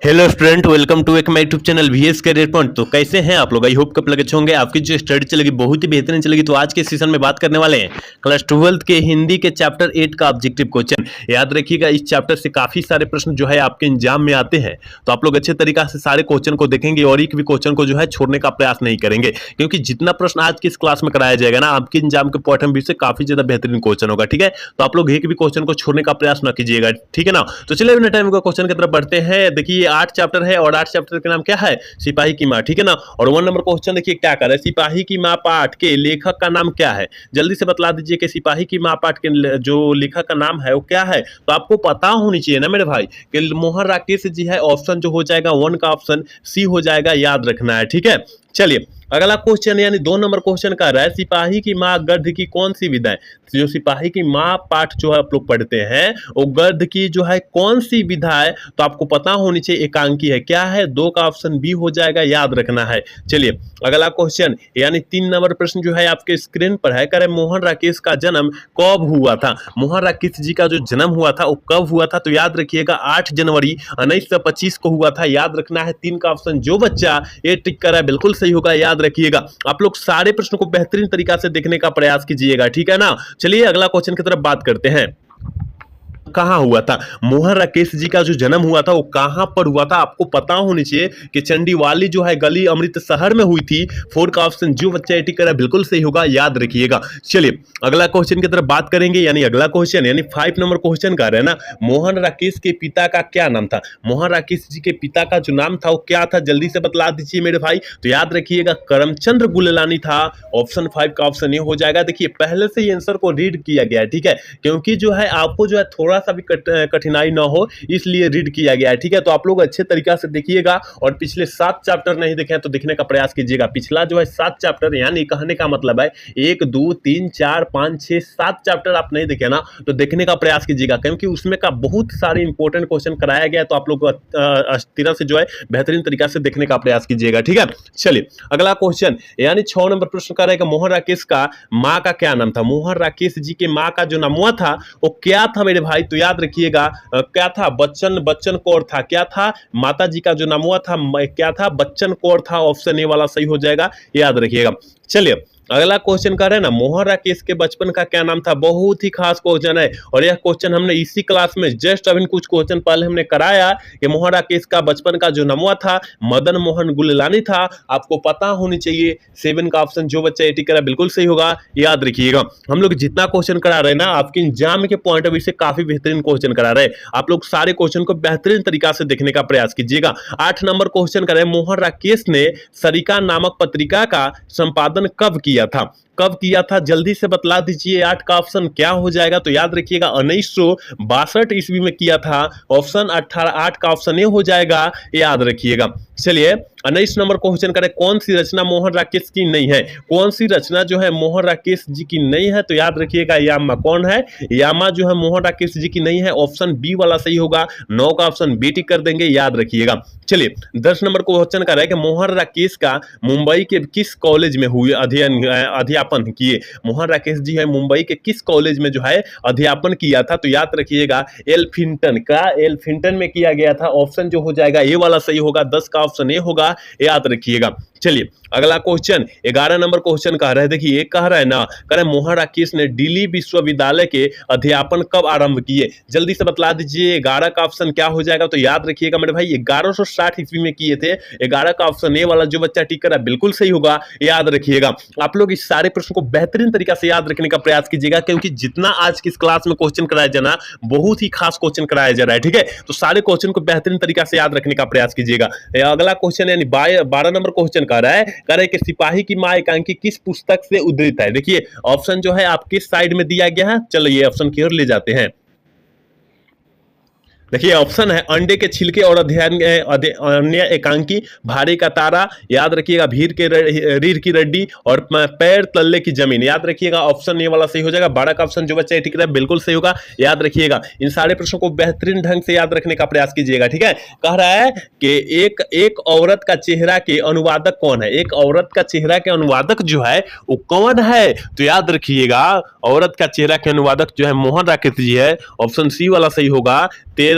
Hello student, welcome to एक my YouTube channel VS Career Point. तो कैसे हैं आप लोग? आई होप कब लगे अच्छे होंगे। आपकी जो स्टडी चलेगी बहुत ही बेहतरीन चलेगी। तो आज के सेशन में बात करने वाले हैं क्लास 12th के हिंदी के चैप्टर 8 का ऑब्जेक्टिव क्वेश्चन। याद रखिएगा, इस चैप्टर से काफी सारे प्रश्न जो है आपके एग्जाम में आते हैं। तो आप लोग अच्छे तरीका से सारे क्वेश्चन को देखेंगे और एक भी क्वेश्चन को जो है छोड़ने का प्रयास नहीं करेंगे, क्योंकि जितना प्रश्न आज की इस क्लास में कराया जाएगा ना, आपके एग्जाम के पॉइंट ऑफ व्यू से काफी ज्यादा बेहतरीन क्वेश्चन होगा। ठीक है, तो आप लोग एक भी क्वेश्चन को छोड़ने का प्रयास न कीजिएगा। ठीक है ना। तो चलिए बिना टाइम को क्वेश्चन की तरफ बढ़ते हैं। देखिए 8 चैप्टर है और 8 चैप्टर का नाम क्या है? सिपाही की माँ। ठीक है ना। और 1 नंबर क्वेश्चन देखिए क्या कर रहा है, सिपाही की माँ पाठ के लेखक का नाम क्या है? जल्दी से बतला दीजिए कि सिपाही की माँ पाठ के जो लेखक का नाम है वो क्या है। तो आपको पता होनी चाहिए ना मेरे भाई कि मोहन राकेश जी है। ऑप्शन जो हो जाएगा 1 का ऑप्शन सी हो जाएगा, याद रखना है। ठीक है, चलिए अगला क्वेश्चन यानी 2 नंबर क्वेश्चन कर रहा है, सिपाही की माँ गद्य की कौन सी विधा है? जो सिपाही की माँ पाठ जो है आप लोग पढ़ते हैं वो गद्य की जो है कौन सी विधा है? तो आपको पता होनी चाहिए एकांकी है। क्या है? 2 का ऑप्शन बी हो जाएगा, याद रखना है। चलिए अगला क्वेश्चन यानी 3 नंबर प्रश्न जो है आपके स्क्रीन पर है, कह रहे मोहन राकेश का जन्म कब हुआ था? मोहन राकेश जी का जो जन्म हुआ था वो कब हुआ था? तो याद रखिएगा 8 जनवरी 1925 को हुआ था, याद रखना है। 3 का ऑप्शन जो बच्चा ये टिक कर रहा है बिल्कुल सही होगा, याद रखिएगा। आप लोग सारे प्रश्न को बेहतरीन तरीका से देखने का प्रयास कीजिएगा। ठीक है ना। चलिए अगला क्वेश्चन की तरफ बात करते हैं। कहाँ हुआ था मोहन राकेश जी का जो जन्म हुआ था वो कहाँ पर हुआ था? आपको पता होनी चाहिए कि चंडीवाली जो है गली अमृतसर में हुई थी। 4 का ऑप्शन जो बच्चा एटी करा बिल्कुल सही होगा, याद रखिएगा। चलिए अगला क्वेश्चन की तरफ बात करेंगे। यानी अगला क्वेश्चन यानी 5 नंबर क्वेश्चन का है ना, मोहन राकेश के पिता का क्या नाम था? मोहन राकेश जी के पिता का जो नाम था वो क्या था? जल्दी से बतला दीजिए मेरे भाई। तो याद रखिएगा करमचंद्र गुलेलानी था। ऑप्शन 5 का ऑप्शन ये हो जाएगा। देखिए पहले से ही आंसर को रीड किया गया है, ठीक है, क्योंकि जो है आपको जो है थोड़ा सा भी कठिनाई ना हो इसलिए रीड किया गया है। ठीक है, तो आप लोग अच्छे तरीका से देखिएगा और पिछले 7 चैप्टर नहीं देखे तो देखने का प्रयास कीजिएगा। पिछला जो है 7 चैप्टर यानी कहने का मतलब है 1 2 3 4 5 6 7 चैप्टर आप नहीं देखे ना तो देखने का प्रयास कीजिएगा, क्योंकि उसमें का बहुत सारे इंपॉर्टेंट क्वेश्चन कराया गया है। तो आप लोग तरह से जो है बेहतरीन तरीका से देखने का प्रयास कीजिएगा। ठीक है, चलिए अगला क्वेश्चन यानी 6 नंबर प्रश्न का रहेगा, मोहन राकेश का माँ का क्या नाम था? मोहन राकेश जी के माँ का जो नाम हुआ था वो क्या था मेरे भाई? तो याद रखिएगा क्या था? बच्चन कौर था। क्या था? माता जी का जो नाम हुआ था क्या था? बच्चन कौर था। ऑप्शन ए वाला सही हो जाएगा, याद रखिएगा। चलिए अगला क्वेश्चन कर रहे हैं ना, मोहन राकेश के बचपन का क्या नाम था? बहुत ही खास क्वेश्चन है और यह क्वेश्चन हमने इसी क्लास में जस्ट अभी कुछ क्वेश्चन पहले हमने कराया कि मोहन राकेश का बचपन का जो नाम हुआ था मदन मोहन गुलेलानी था। आपको पता होनी चाहिए। 7 का ऑप्शन जो बच्चा एटी करा बिल्कुल सही होगा, याद रखिएगा। हम लोग जितना क्वेश्चन करा रहे हैं ना आपके एग्जाम के पॉइंट ऑफ व्यू से काफी बेहतरीन क्वेश्चन करा रहे हैं। आप लोग सारे क्वेश्चन को बेहतरीन तरीका से देखने का प्रयास कीजिएगा। 8 नंबर क्वेश्चन कर रहे हैं, मोहन राकेश ने सरिका नामक पत्रिका का संपादन कब किया था? कब किया था? जल्दी से बतला दीजिए। 8 का ऑप्शन क्या हो जाएगा? तो याद रखिएगा 1962 ईस्वी में किया था। ऑप्शन 18 8 का ऑप्शन ये हो जाएगा, याद रखिएगा। चलिए 19 नंबर क्वेश्चन करें, कौन सी रचना मोहन राकेश की नहीं है? कौन सी रचना जो है मोहन राकेश जी की नहीं है? तो याद रखिएगा यामा। कौन है? यामा जो है मोहन राकेश जी की नहीं है। ऑप्शन बी वाला सही होगा। 9 का ऑप्शन बी टिक कर देंगे, याद रखिएगा। चलिए 10 नंबर क्वेश्चन का है कि मोहन राकेश का मुंबई के किस कॉलेज में हुए अध्यापन किए? मोहन राकेश जी है मुंबई के किस कॉलेज में जो है अध्यापन किया था? तो याद रखिएगा एल्फिंटन का, एल्फिंटन में किया गया था। ऑप्शन जो हो जाएगा ये वाला सही होगा। 10 का ऑप्शन ए होगा, याद रखिएगा। चलिए अगला क्वेश्चन 11 नंबर क्वेश्चन कह रहा है। देखिए कह रहा है ना, कह रहे मोहन राकेश ने दिल्ली विश्वविद्यालय के अध्यापन कब आरंभ किए? जल्दी से बतला दीजिए। 11 का ऑप्शन क्या हो जाएगा? तो याद रखिएगा मेरे भाई 1160 ईस्वी में किए थे। 11 का ऑप्शन ए वाला जो बच्चा टिक कर रहा है बिल्कुल सही होगा, याद रखिएगा। आप लोग इस सारे प्रश्न को बेहतरीन तरीका से याद रखने का प्रयास कीजिएगा, क्योंकि जितना आज की इस क्लास में क्वेश्चन कराया जाना बहुत ही खास क्वेश्चन कराया जा रहा है। ठीक है, तो सारे क्वेश्चन को बेहतरीन तरीका से याद रखने का प्रयास कीजिएगा। अगला क्वेश्चन यानी 12 नंबर क्वेश्चन कह रहा है कि सिपाही की मां एकांकी किस पुस्तक से उद्धृत है? देखिए ऑप्शन जो है आपके साइड में दिया गया है। चलिए ऑप्शन की ओर ले जाते हैं। देखिए ऑप्शन है अंडे के छिलके और अन्य एकांकी, भारी का तारा, याद रखिएगा रीढ़ की रड्डी और पैर तल्ले की जमीन। याद रखिएगा ऑप्शन ये वाला सही हो जाएगा। 12 का ऑप्शन जो बच्चा ठीक है बिल्कुल सही होगा, याद रखिएगा। इन सारे प्रश्नों को बेहतरीन ढंग से याद रखने का प्रयास कीजिएगा। ठीक है, कह रहा है कि एक औरत का चेहरा के अनुवादक कौन है? एक औरत का चेहरा के अनुवादक जो है वो कौन है? तो याद रखिएगा औरत का चेहरा के अनुवादक जो है मोहन राकेश जी है। ऑप्शन सी वाला सही होगा।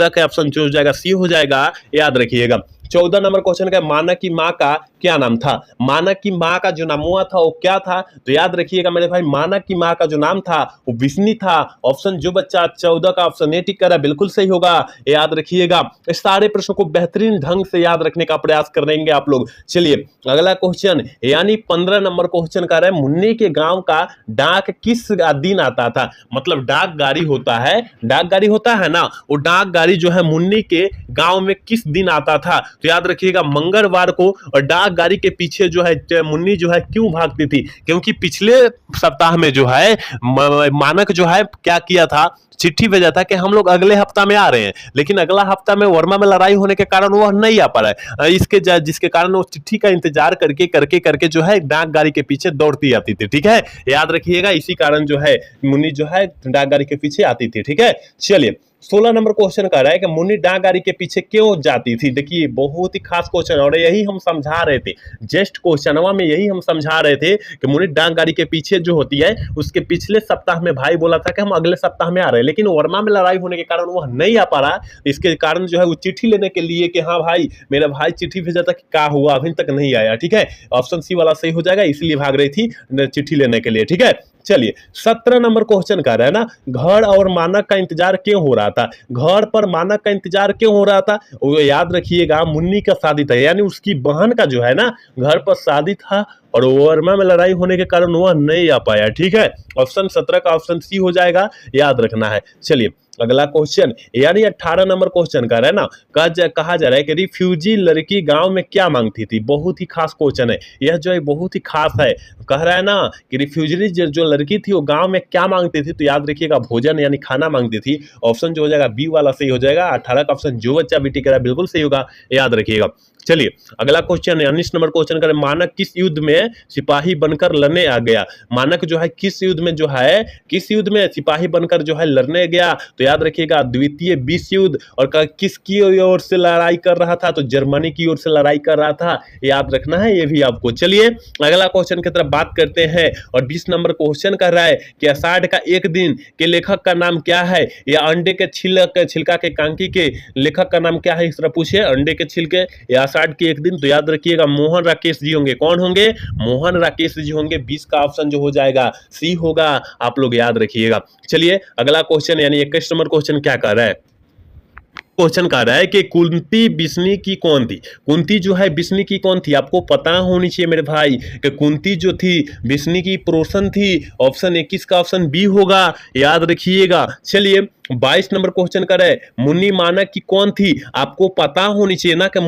तेरह का ऑप्शन जो हो जाएगा सी हो जाएगा, याद रखिएगा। 14 नंबर क्वेश्चन का मानक की माँ का क्या नाम था? मानक की माँ का जो नाम हुआ था वो क्या था? तो याद रखिएगा मेरे भाई, मानक की माँ का जो नाम था वो विष्णु था। ऑप्शन जो बच्चा 14 का ऑप्शन ए टिक कर रहा है बिल्कुल सही होगा, याद रखिएगा। इस सारे प्रश्नों को बेहतरीन ढंग से याद रखने का प्रयास करेंगे आप लोग। चलिए अगला क्वेश्चन, यानी 15 नंबर क्वेश्चन कर रहे हैं, मुन्नी के गांव का डाक किस दिन आता था? मतलब डाक गाड़ी होता है, डाक गाड़ी होता है ना, वो डाक गाड़ी जो है मुन्नी के गांव में किस दिन आता था? तो याद रखिएगा मंगलवार को। और डाक गाड़ी के पीछे जो है मुन्नी जो है क्यों भागती थी? क्योंकि पिछले सप्ताह में जो है मानक जो है क्या किया था, चिट्ठी भेजा था कि हम लोग अगले हफ्ता में आ रहे हैं, लेकिन अगला हफ्ता में वर्मा में लड़ाई होने के कारण वह नहीं आ पा रहा है। जिसके कारण वो चिट्ठी का इंतजार करके जो है डाक गाड़ी के पीछे दौड़ती आती थी। ठीक है, याद रखिएगा, इसी कारण जो है मुन्नी जो है डाक गाड़ी के पीछे आती थी। ठीक है, चलिए 16 नंबर क्वेश्चन कह रहा है कि मुन्नी डाक गाड़ी के पीछे क्यों जाती थी? देखिए बहुत ही खास क्वेश्चन, और यही हम समझा रहे थे, जस्ट क्वेश्चनवा में यही हम समझा रहे थे कि मुन्नी डाक गाड़ी के पीछे जो होती है, उसके पिछले सप्ताह में भाई बोला था कि हम अगले सप्ताह में आ रहे हैं, लेकिन वर्मा में लड़ाई होने के कारण वह नहीं आ पा रहा। इसके कारण जो है वो चिट्ठी लेने के लिए कि हाँ भाई मेरा भाई चिट्ठी भेजा था कि क्या हुआ, अभी तक नहीं आया। ठीक है, ऑप्शन सी वाला सही हो जाएगा, इसलिए भाग रही थी चिट्ठी लेने के लिए। ठीक है, चलिए 17 नंबर क्वेश्चन कर रहा है ना, घर और मानक का इंतजार क्यों हो रहा था? घर पर मानक का इंतजार क्यों हो रहा था? वो याद रखिएगा, मुन्नी का शादी था, यानी उसकी बहन का जो है ना घर पर शादी था, और वर्मा में लड़ाई होने के कारण वह नहीं आ पाया। ठीक है, ऑप्शन 17 का ऑप्शन सी हो जाएगा, याद रखना है। चलिए अगला क्वेश्चन, यानी 18 नंबर क्वेश्चन का है ना, कहा जा रहा है कि रिफ्यूजी लड़की गांव में क्या मांगती थी? बहुत ही खास क्वेश्चन है यह, जो है बहुत ही खास है। कह रहा है ना कि रिफ्यूजी जो लड़की थी वो गांव में क्या मांगती थी? तो याद रखिएगा भोजन यानी खाना मांगती थी। ऑप्शन जो हो जाएगा बी वाला सही हो जाएगा। 18 का ऑप्शन जो बच्चा बीटी करा बिल्कुल सही होगा, याद रखिएगा। चलिए अगला क्वेश्चन, 19 नंबर क्वेश्चन करें, मानक किस युद्ध में सिपाही बनकर लड़ने आ गया? मानक जो है किस युद्ध में जो है, किस युद्ध में सिपाही बनकर जो है लड़ने गया? तो याद रखिएगा द्वितीय विश्व युद्ध। और किसकी ओर से लड़ाई कर रहा था? तो जर्मनी की ओर से लड़ाई कर रहा था, याद रखना है ये भी आपको। चलिए अगला क्वेश्चन की तरफ बात करते हैं, और 20 नंबर क्वेश्चन कर रहा है कि आषाढ़ का एक दिन के लेखक का नाम क्या है? या अंडे के छिलका के कांकी के लेखक का नाम क्या है? इस तरह पूछे, अंडे के छिलके या आषाढ़ के एक दिन। तो याद रखिएगा मोहन राकेश जी होंगे। कौन होंगे? मोहन राकेश जी होंगे। 20 का ऑप्शन जो हो जाएगा सी होगा, आप लोग याद रखिएगा। चलिए अगला क्वेश्चन, यानी 21 नंबर क्वेश्चन क्या कर रहा है? क्वेश्चन कह रहा है कि कुंती बिस्नी की कौन थी? कुंती जो है बिस्नी की कौन थी? आपको पता होनी चाहिए मेरे भाई कि कुंती जो थी बिस्नी की प्रोसन थी। ऑप्शन 21 का ऑप्शन बी होगा, याद रखिएगा। चलिए 22 नंबर क्वेश्चन कर है, मुनि मानक की कौन थी? आपको पता होनी चाहिए ना कि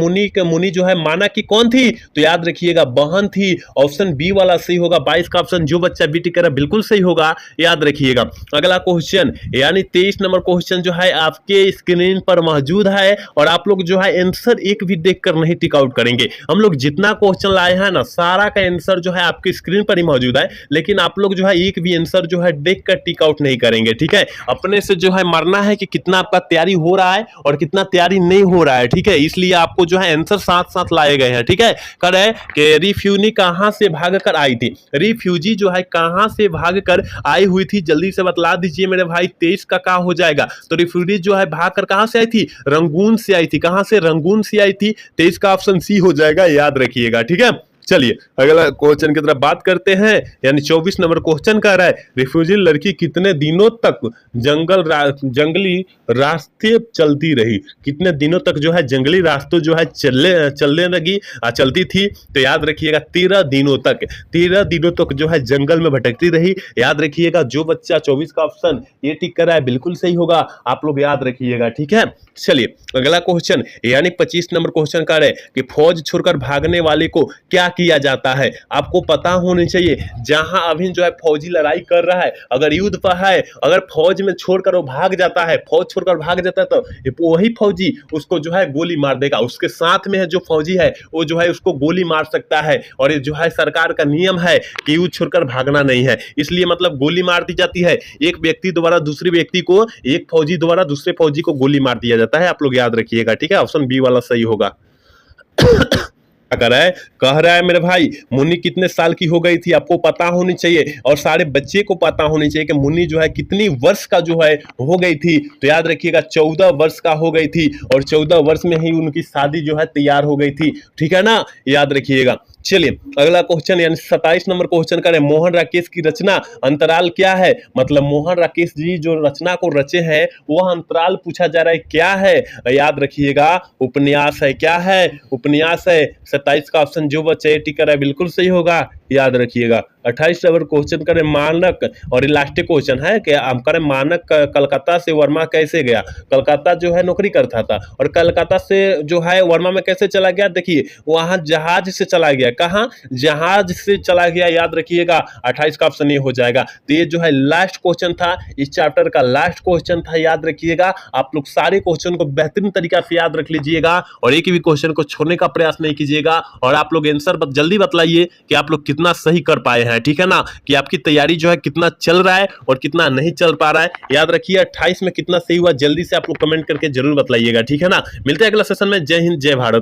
मुनि जो है मानक की कौन थी? तो याद रखिएगा बहन थी। ऑप्शन बी वाला सही होगा। 22 का ऑप्शन जो बच्चा बी टिक कर बिल्कुल सही होगा, याद रखिएगा। अगला क्वेश्चन, यानी 23 नंबर क्वेश्चन जो है आपके स्क्रीन पर मौजूद है, और आप लोग जो है आंसर एक भी देखकर नहीं टिक आउट करेंगे। हम लोग जितना क्वेश्चन लाए हैं ना, सारा का आंसर जो है आपके स्क्रीन पर ही मौजूद है, लेकिन आप लोग जो है एक भी आंसर जो है देखकर टिक आउट नहीं करेंगे। ठीक है, अपने से जो है मरना है कि कितना आपका तैयारी हो रहा है और कितना तैयारी नहीं हो रहा है। ठीक है, इसलिए आपको जो है आंसर साथ साथ लाए गए हैं। ठीक है, कर है कि रिफ्यूजी कहां से भागकर आई थी? रिफ्यूजी जो है कहां से भागकर आई हुई थी? जल्दी से बतला दीजिए मेरे भाई। 23 का क्या हो जाएगा? तो रिफ्यूजी जो है भागकर कहां से आई थी? रंगून से आई थी। कहां से? रंगून से आई थी। 23 का ऑप्शन सी हो जाएगा, याद रखिएगा। ठीक है, चलिए अगला क्वेश्चन की तरफ बात करते हैं, यानी 24 नंबर क्वेश्चन कह रहा है, रिफ्यूजी लड़की कितने दिनों तक जंगली रास्ते चलती रही? कितने दिनों तक जो है जंगली रास्तों जो है चलने लगी, चलती थी? तो याद रखिएगा 13 दिनों तक। 13 दिनों तक जो है जंगल में भटकती रही, याद रखिएगा। जो बच्चा 24 का ऑप्शन ये टिक कर रहा है बिल्कुल सही होगा, आप लोग याद रखिएगा। ठीक है, चलिए अगला क्वेश्चन, यानी 25 नंबर क्वेश्चन कह रहे हैं कि फौज छोड़कर भागने वाले को क्या किया जाता है? आपको पता होनी चाहिए, जहां अभी जो है फौजी लड़ाई कर रहा है, अगर युद्ध पर है, अगर फौज में छोड़कर वो भाग जाता है, फौज छोड़कर भाग जाता है, तो वही फौजी उसको जो है गोली मार देगा। उसके साथ में है जो फौजी है वो जो है उसको गोली मार सकता है, और ये जो है सरकार का नियम है कि युद्ध छोड़कर भागना नहीं है, इसलिए मतलब गोली मार दी जाती है। एक व्यक्ति द्वारा दूसरे व्यक्ति को, एक फौजी द्वारा दूसरे फौजी को गोली मार दिया जाता है, आप लोग याद रखिएगा। ठीक है, ऑप्शन बी वाला सही होगा। कर रहा है, कह रहा है मेरे भाई मुन्नी कितने साल की हो गई थी आपको पता होनी चाहिए और सारे बच्चे को पता होनी चाहिए कि मुन्नी जो है कितनी वर्ष का जो है हो गई थी। तो याद रखिएगा 14 वर्ष का हो गई थी और 14 वर्ष में ही उनकी शादी जो है तैयार हो गई थी। ठीक है ना, याद रखिएगा। चलिए अगला क्वेश्चन यानी 27 नंबर क्वेश्चन करें। मोहन राकेश की रचना अंतराल क्या है? मतलब मोहन राकेश जी जो रचना को रचे हैं वह अंतराल पूछा जा रहा है, क्या है? याद रखिएगा उपन्यास है। क्या है? उपन्यास है। 27 का ऑप्शन जो बच्चे टिक कर है बिल्कुल सही होगा, याद रखिएगा। 28 नंबर क्वेश्चन करें मानक, और इलास्टिक क्वेश्चन है कि हम करें मानक कलकत्ता से वर्मा कैसे गया? कलकत्ता जो है नौकरी करता था और कलकत्ता से जो है वर्मा में कैसे चला गया? देखिए वहां जहाज से चला गया। कहां? जहाज से चला गया, याद रखिएगा। 28 का ऑप्शन ये हो जाएगा। तो ये जो है लास्ट क्वेश्चन था, इस चैप्टर का लास्ट क्वेश्चन था, याद रखिएगा। आप लोग सारे क्वेश्चन को बेहतरीन तरीका से याद रख लीजिएगा और एक भी क्वेश्चन को छोड़ने का प्रयास नहीं कीजिएगा और आप लोग आंसर जल्दी बतलाइए कि आप लोग कितना सही कर पाए हैं। ठीक है ना, कि आपकी तैयारी जो है कितना चल रहा है और कितना नहीं चल पा रहा है। याद रखिए 28 में कितना सही हुआ, जल्दी से आप लोग कमेंट करके जरूर बतलाइएगा। ठीक है ना, मिलते हैं अगला सेशन में। जय हिंद, जय भारत।